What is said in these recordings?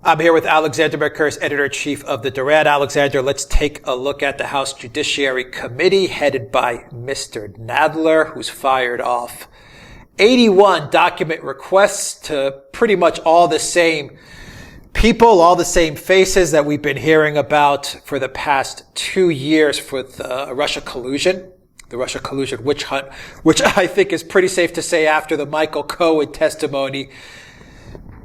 I'm here with Alexander Mercouris, editor-in-chief of the Duran. Alexander, let's take a look at the House Judiciary Committee headed by Mr. Nadler, who's fired off 81 document requests to pretty much all the same people, all the same faces that we've been hearing about for the past 2 years for the Russia collusion witch hunt, which I think is pretty safe to say after the Michael Cohen testimony.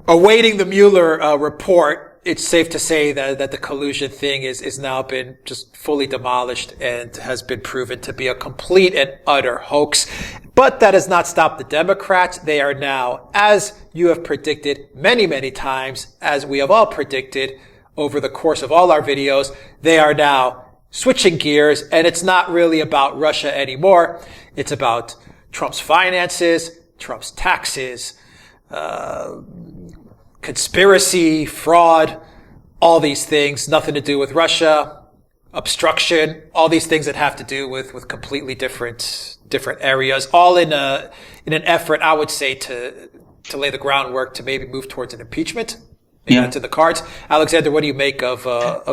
Awaiting the Mueller report, it's safe to say that the collusion thing is now been just fully demolished and has been proven to be a complete and utter hoax. But that has not stopped the Democrats. They are now, as you have predicted many, many times, as we have all predicted over the course of all our videos, they are now switching gears, and it's not really about Russia anymore. It's about Trump's finances, Trump's taxes, conspiracy, fraud, all these things, nothing to do with Russia, obstruction, all these things that have to do with completely different areas, all in an effort, I would say, to lay the groundwork to maybe move towards an impeachment. Yeah. Into the cards. Alexander, what do you make of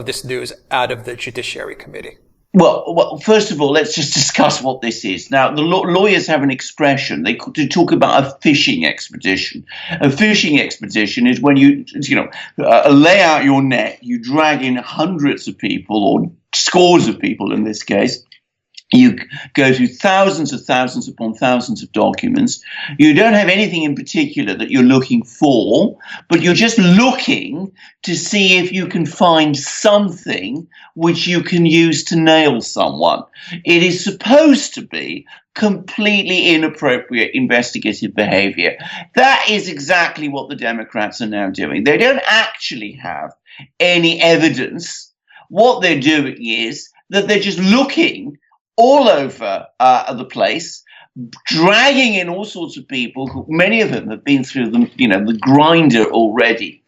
this news out of the Judiciary Committee? Well, first of all, let's just discuss what this is. Now, the lawyers have an expression. They talk about a fishing expedition. A fishing expedition is when you lay out your net, you drag in hundreds of people or scores of people in this case. You go through thousands upon thousands of documents. You don't have anything in particular that you're looking for, but you're just looking to see if you can find something which you can use to nail someone. It is supposed to be completely inappropriate investigative behavior. That is exactly what the Democrats are now doing. They don't actually have any evidence. What they're doing is that they're just looking all over the place, dragging in all sorts of people who, many of them have been through the grinder already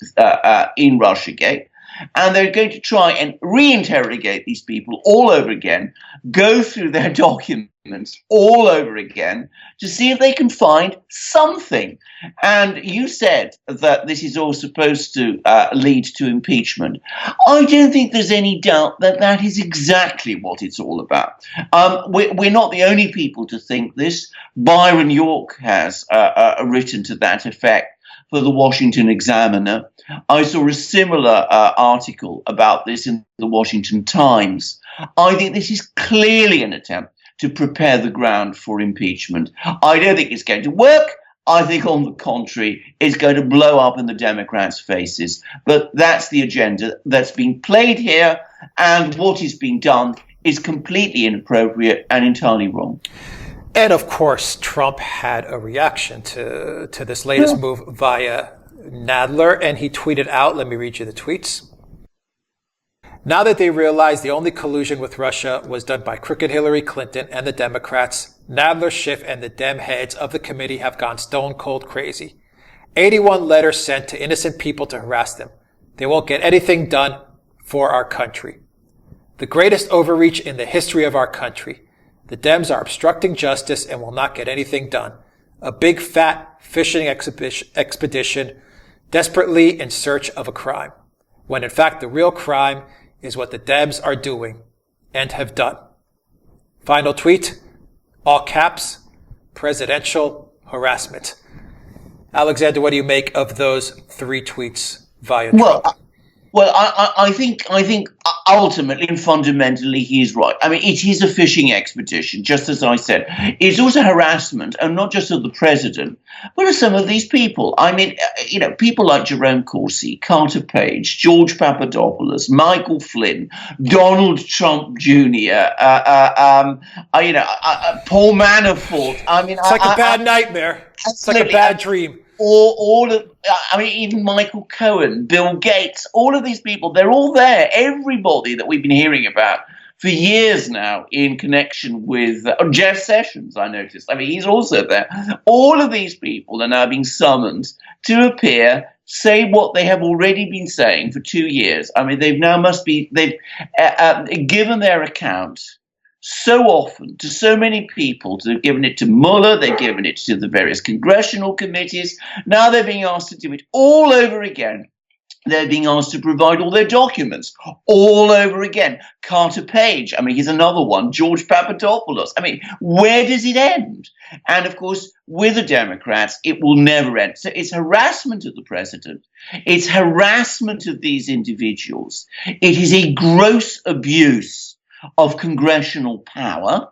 in Russiagate, and they're going to try and reinterrogate these people all over again, go through their documents all over again to see if they can find something. And you said that this is all supposed to lead to impeachment. I don't think there's any doubt that that is exactly what it's all about. We're not the only people to think this. Byron York has written to that effect for the Washington Examiner. I saw a similar article about this in the Washington Times. I think this is clearly an attempt to prepare the ground for impeachment. I don't think it's going to work. I think, on the contrary, it's going to blow up in the Democrats' faces. But that's the agenda that's being played here, and what is being done is completely inappropriate and entirely wrong. And of course, Trump had a reaction to this latest move via Nadler, and he tweeted out, let me read you the tweets. Now that they realize the only collusion with Russia was done by crooked Hillary Clinton and the Democrats, Nadler, Schiff, and the Dem heads of the committee have gone stone cold crazy. 81 letters sent to innocent people to harass them. They won't get anything done for our country. The greatest overreach in the history of our country. The Dems are obstructing justice and will not get anything done. A big fat fishing expedition desperately in search of a crime, when in fact the real crime is what the Dems are doing and have done. Final tweet, all caps, presidential harassment. Alexander, what do you make of those 3 tweets via Trump? Well, I think ultimately and fundamentally he is right. I mean, it is a fishing expedition, just as I said. It's also harassment, and not just of the president, but of some of these people. I mean, people like Jerome Corsi, Carter Page, George Papadopoulos, Michael Flynn, Donald Trump Jr., Paul Manafort. I mean, it's like a bad nightmare. It's like a bad dream. Even Michael Cohen, Bill Gates, all of these people, they're all there. Everybody that we've been hearing about for years now in connection with Jeff Sessions, I noticed. I mean, he's also there. All of these people are now being summoned to appear, say what they have already been saying for 2 years. I mean, they've given their account so often to so many people. They've given it to Mueller, they've given it to the various congressional committees. Now they're being asked to do it all over again they're being asked to provide all their documents all over again. Carter Page, I mean, he's another one. George Papadopoulos. I mean, where does it end? And of course, with the Democrats, it will never end. So it's harassment of the president. It's harassment of these individuals. It is a gross abuse of congressional power,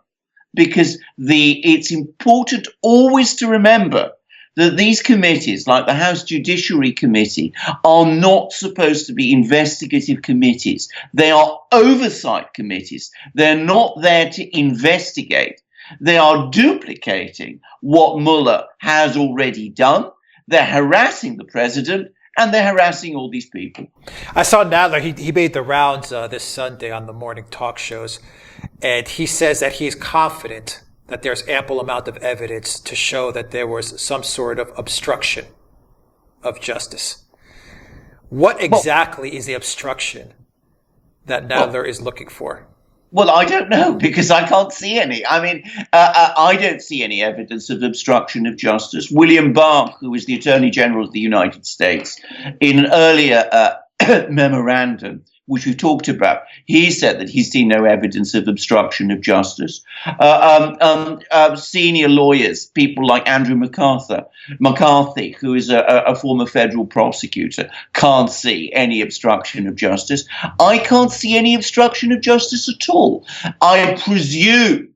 because it's important always to remember that these committees, like the House Judiciary Committee, are not supposed to be investigative committees. They are oversight committees. They're not there to investigate. They are duplicating what Mueller has already done. They're harassing the president, and they're harassing all these people. I saw Nadler. He made the rounds this Sunday on the morning talk shows, and he says that he's confident that there's ample amount of evidence to show that there was some sort of obstruction of justice. What exactly is the obstruction that Nadler is looking for? Well, I don't know, because I can't see any. I mean, I don't see any evidence of obstruction of justice. William Barr, who is the Attorney General of the United States, in an earlier memorandum, which we've talked about, he said that he's seen no evidence of obstruction of justice. Senior lawyers, people like Andrew McCarthy, who is a former federal prosecutor, can't see any obstruction of justice. I can't see any obstruction of justice at all. I presume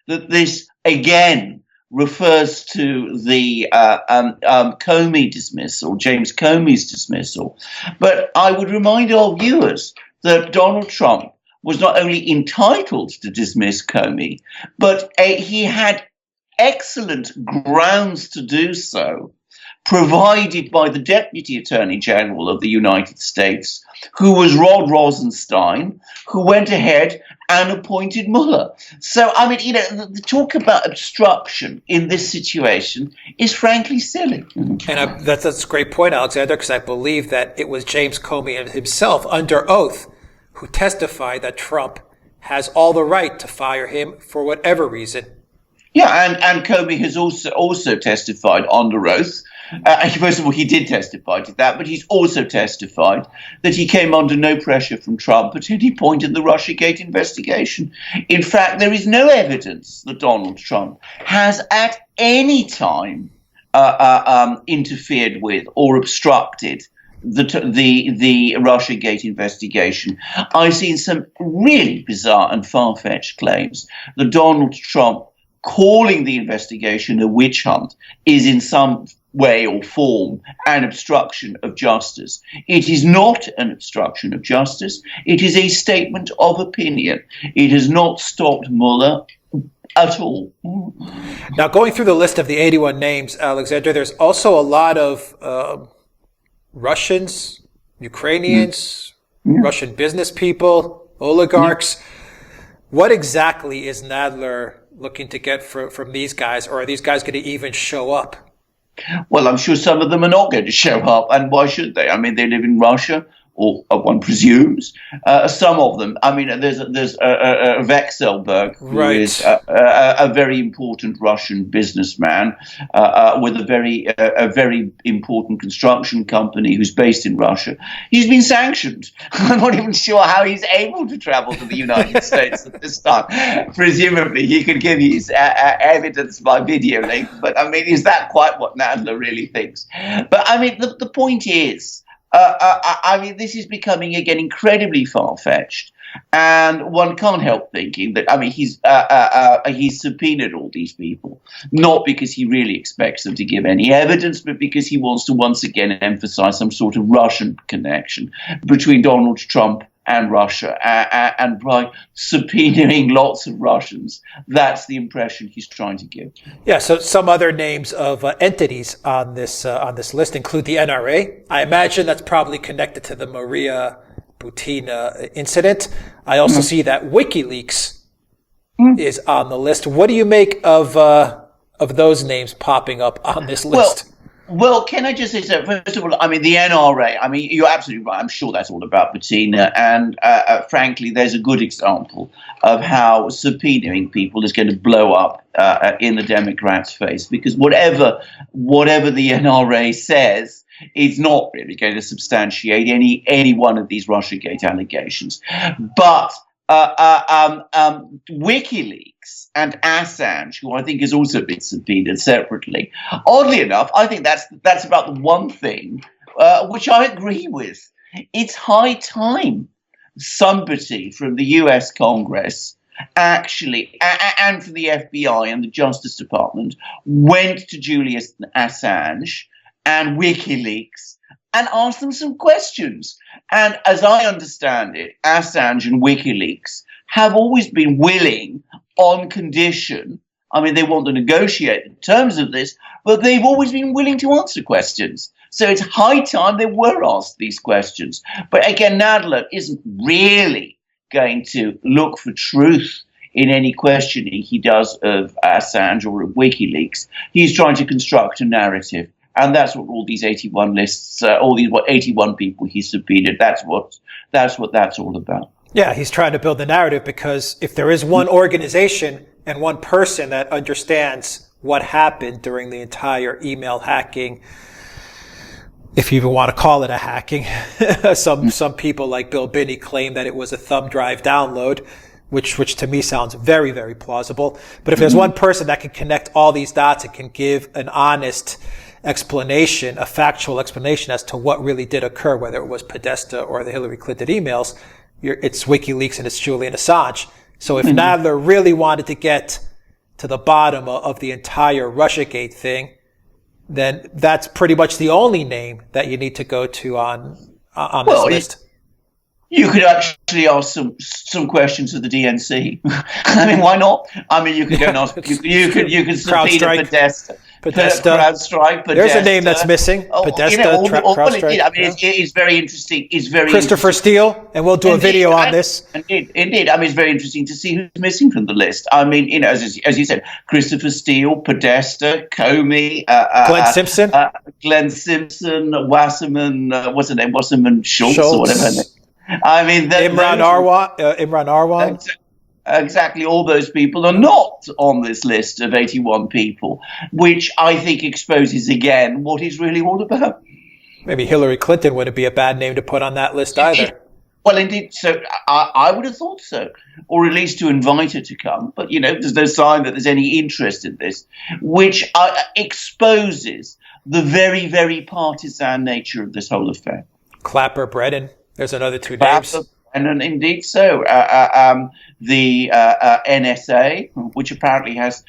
that this, again, refers to the Comey dismissal, James Comey's dismissal. But I would remind our viewers that Donald Trump was not only entitled to dismiss Comey, but he had excellent grounds to do so, provided by the Deputy Attorney General of the United States, who was Rod Rosenstein, who went ahead and appointed Mueller. So, I mean, the talk about obstruction in this situation is frankly silly. And that's a great point, Alexander, because I believe that it was James Comey himself, under oath, who testified that Trump has all the right to fire him for whatever reason. Yeah, and Comey has also testified under oath. First of all, he did testify to that, but he's also testified that he came under no pressure from Trump at any point in the Russiagate investigation. In fact, there is no evidence that Donald Trump has at any time interfered with or obstructed the Russiagate investigation. I've seen some really bizarre and far-fetched claims that Donald Trump calling the investigation a witch hunt is in some way or form an obstruction of justice. It is not an obstruction of justice. It is a statement of opinion. It has not stopped Mueller at all. Now, going through the list of the 81 names, Alexander, there's also a lot of Russians, Ukrainians, Russian business people, oligarchs. What exactly is Nadler looking to get from these guys, or are these guys going to even show up? Well, I'm sure some of them are not going to show up, and why should they? I mean, they live in Russia, or one presumes. Some of them. I mean, there's Vexelberg, who is a very important Russian businessman with a very important construction company who's based in Russia. He's been sanctioned. I'm not even sure how he's able to travel to the United States at this time. Presumably, he could give his evidence by video link. But I mean, is that quite what Nadler really thinks? But I mean, the point is, I mean, this is becoming, again, incredibly far-fetched. And one can't help thinking that, I mean, he's subpoenaed all these people, not because he really expects them to give any evidence, but because he wants to once again emphasize some sort of Russian connection between Donald Trump and Russia. And by subpoenaing lots of Russians, that's the impression he's trying to give. Yeah, so some other names of entities on this list include the NRA. I imagine that's probably connected to the Maria Butina incident. I also see that WikiLeaks is on the list. What do you make of those names popping up on this list? Well, can I just say so? First of all, I mean, the NRA, I mean, you're absolutely right. I'm sure that's all about Butina. And frankly, there's a good example of how subpoenaing people is going to blow up in the Democrats' face. Because whatever the NRA says is not really going to substantiate any one of these Russiagate allegations. But WikiLeaks and Assange, who I think has also been subpoenaed separately, oddly enough, I think that's about the one thing which I agree with. It's high time somebody from the US Congress actually, and from the FBI and the Justice Department, went to Julian Assange and WikiLeaks and asked them some questions. And as I understand it, Assange and WikiLeaks have always been willing on condition. I mean, they want to negotiate the terms of this, but they've always been willing to answer questions. So it's high time they were asked these questions. But again, Nadler isn't really going to look for truth in any questioning he does of Assange or of WikiLeaks. He's trying to construct a narrative. And that's what all these 81 lists, all these 81 people he subpoenaed, that's what that's all about. Yeah, he's trying to build the narrative, because if there is one organization and one person that understands what happened during the entire email hacking, if you even want to call it a hacking, some people like Bill Binney claim that it was a thumb drive download, which to me sounds very, very plausible. But if there's one person that can connect all these dots and can give an honest explanation, a factual explanation as to what really did occur, whether it was Podesta or the Hillary Clinton emails, it's WikiLeaks and it's Julian Assange. So if Nadler really wanted to get to the bottom of the entire Russiagate thing, then that's pretty much the only name that you need to go to on this list. You could actually ask some questions of the DNC. I mean, why not? I mean, you could go and ask. You could subpoena Podesta. CrowdStrike. Podesta. There's a name that's missing. Podesta. CrowdStrike. I mean, it's very interesting. It's very Christopher Steele, and we'll do a video on this. Indeed. I mean, it's very interesting to see who's missing from the list. I mean, as you said, Christopher Steele, Podesta, Comey, Glenn Simpson, Wasserman, what's her name? Wasserman Schultz. Or whatever her name. I mean, Imran Arwan. Exactly, all those people are not on this list of 81 people, which I think exposes again what he's really all about. Maybe Hillary Clinton wouldn't be a bad name to put on that list either. Well, indeed, so I would have thought so, or at least to invite her to come. But, there's no sign that there's any interest in this, which exposes the very, very partisan nature of this whole affair. Clapper, Brennan. There's another two names. And indeed so. The NSA, which apparently has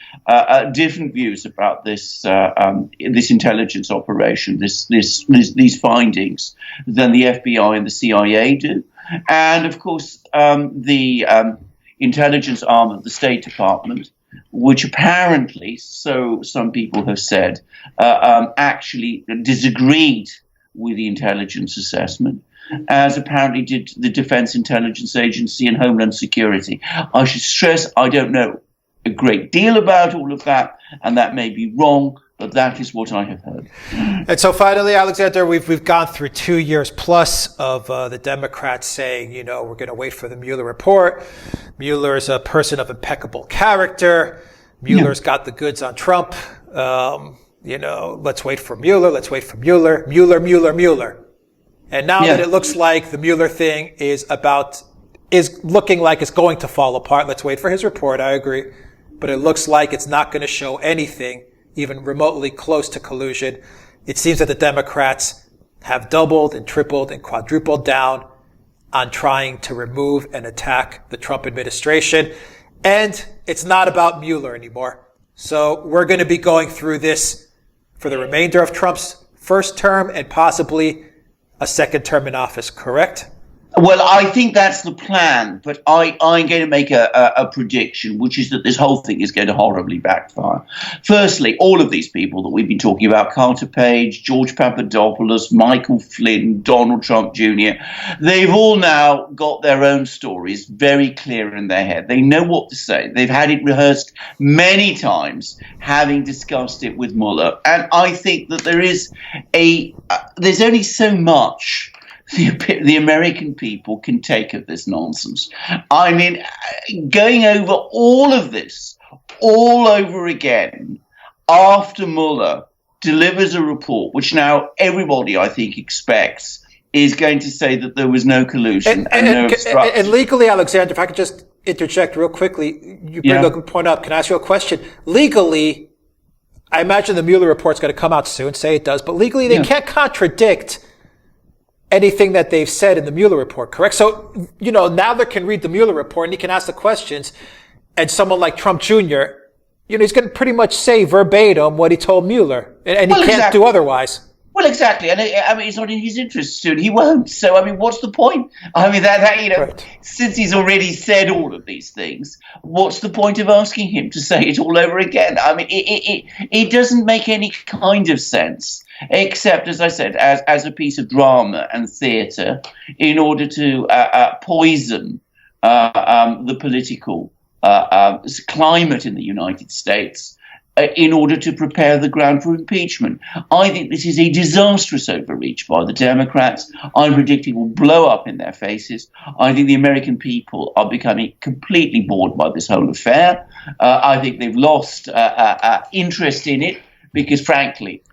different views about this intelligence operation, these findings, than the FBI and the CIA do. And, of course, the intelligence arm of the State Department, which apparently, so some people have said, actually disagreed with the intelligence assessment, as apparently did the Defense Intelligence Agency and Homeland Security. I should stress I don't know a great deal about all of that, and that may be wrong, but that is what I have heard. And so finally, Alexander, we've gone through 2 years plus of the Democrats saying, we're going to wait for the Mueller report. Mueller is a person of impeccable character. Mueller's got the goods on Trump. Let's wait for Mueller. Let's wait for Mueller. Mueller. And now that it looks like the Mueller thing is looking like it's going to fall apart, let's wait for his report. I agree. But it looks like it's not going to show anything even remotely close to collusion. It seems that the Democrats have doubled and tripled and quadrupled down on trying to remove and attack the Trump administration. And it's not about Mueller anymore. So we're going to be going through this for the remainder of Trump's first term and possibly a second term in office, correct? Well, I think that's the plan, but I'm going to make a prediction, which is that this whole thing is going to horribly backfire. Firstly, all of these people that we've been talking about, Carter Page, George Papadopoulos, Michael Flynn, Donald Trump Jr., they've all now got their own stories very clear in their head. They know what to say. They've had it rehearsed many times, having discussed it with Mueller. And I think that there's only so much the American people can take of this nonsense. I mean, going over all of this all over again after Mueller delivers a report, which now everybody, I think, expects is going to say that there was no collusion and no obstruction. And legally, Alexander, if I could just interject real quickly, you bring a good point up. Can I ask you a question? Legally, I imagine the Mueller report's going to come out soon, say it does, but legally they can't contradict anything that they've said in the Mueller report, correct? So, Nadler can read the Mueller report and he can ask the questions, and someone like Trump Jr., he's going to pretty much say verbatim what he told Mueller, and he can't do otherwise. Well, exactly, and it's not in his interest to, and he won't. So, what's the point? Right. Since he's already said all of these things, what's the point of asking him to say it all over again? It doesn't make any kind of sense, except, as I said, as a piece of drama and theatre, in order to poison the political climate in the United States, in order to prepare the ground for impeachment. I think this is a disastrous overreach by the Democrats. I predict it will blow up in their faces. I think the American people are becoming completely bored by this whole affair. I think they've lost interest in it because, frankly,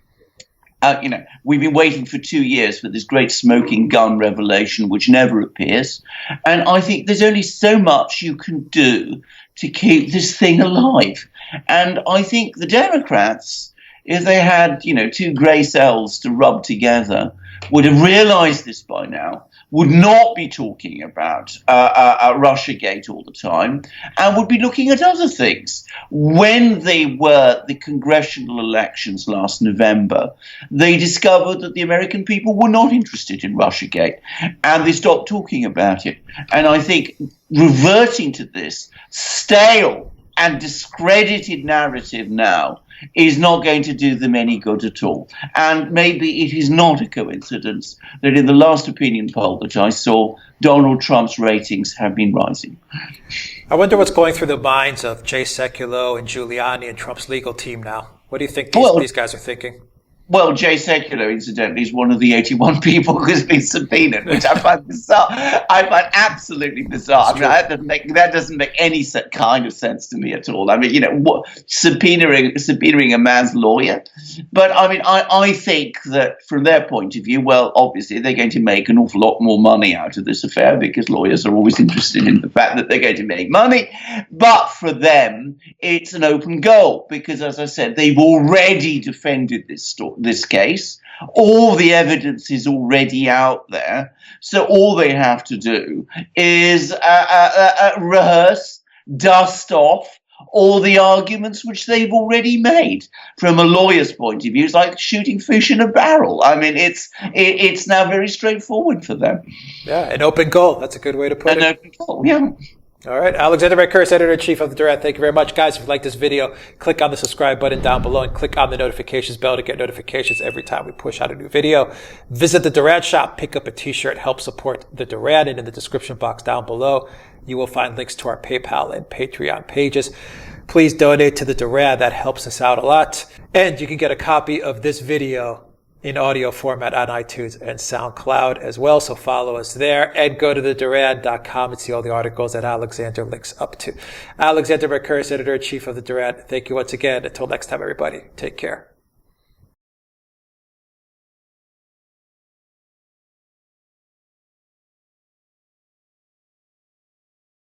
we've been waiting for 2 years for this great smoking gun revelation, which never appears. And I think there's only so much you can do to keep this thing alive. And I think the Democrats, if they had, two grey cells to rub together, would have realized this by now, would not be talking about Russiagate all the time, and would be looking at other things. When they were the congressional elections last November, they discovered that the American people were not interested in Russiagate, and they stopped talking about it. And I think reverting to this stale and discredited narrative now is not going to do them any good at all. And maybe it is not a coincidence that in the last opinion poll that I saw, Donald Trump's ratings have been rising. I wonder what's going through the minds of Jay Sekulow and Giuliani and Trump's legal team now. What do you think these guys are thinking? Well, Jay Sekulow, incidentally, is one of the 81 people who's been subpoenaed, which I find bizarre. I find absolutely bizarre. That doesn't make any kind of sense to me at all. Subpoenaing a man's lawyer. But I think that from their point of view, well, obviously they're going to make an awful lot more money out of this affair because lawyers are always interested in the fact that they're going to make money. But for them, it's an open goal because, as I said, they've already defended this case. All the evidence is already out there. So all they have to do is rehearse, dust off all the arguments which they've already made. From a lawyer's point of view, it's like shooting fish in a barrel. It's now very straightforward for them. Yeah, an open goal. That's a good way to put it. An open goal, yeah. All right. Alexander Mercouris, Editor-in-Chief of the Duran. Thank you very much. Guys, if you like this video, click on the subscribe button down below and click on the notifications bell to get notifications every time we push out a new video. Visit the Duran shop, pick up a t-shirt, help support the Duran, and in the description box down below, you will find links to our PayPal and Patreon pages. Please donate to the Duran. That helps us out a lot. And you can get a copy of this video in audio format on iTunes and Soundcloud as well. So follow us there and go to theduran.com and see all the articles that Alexander links up to. Alexander Mercouris, Editor-in-Chief of the Duran. Thank you once again. Until next time, everybody. Take care.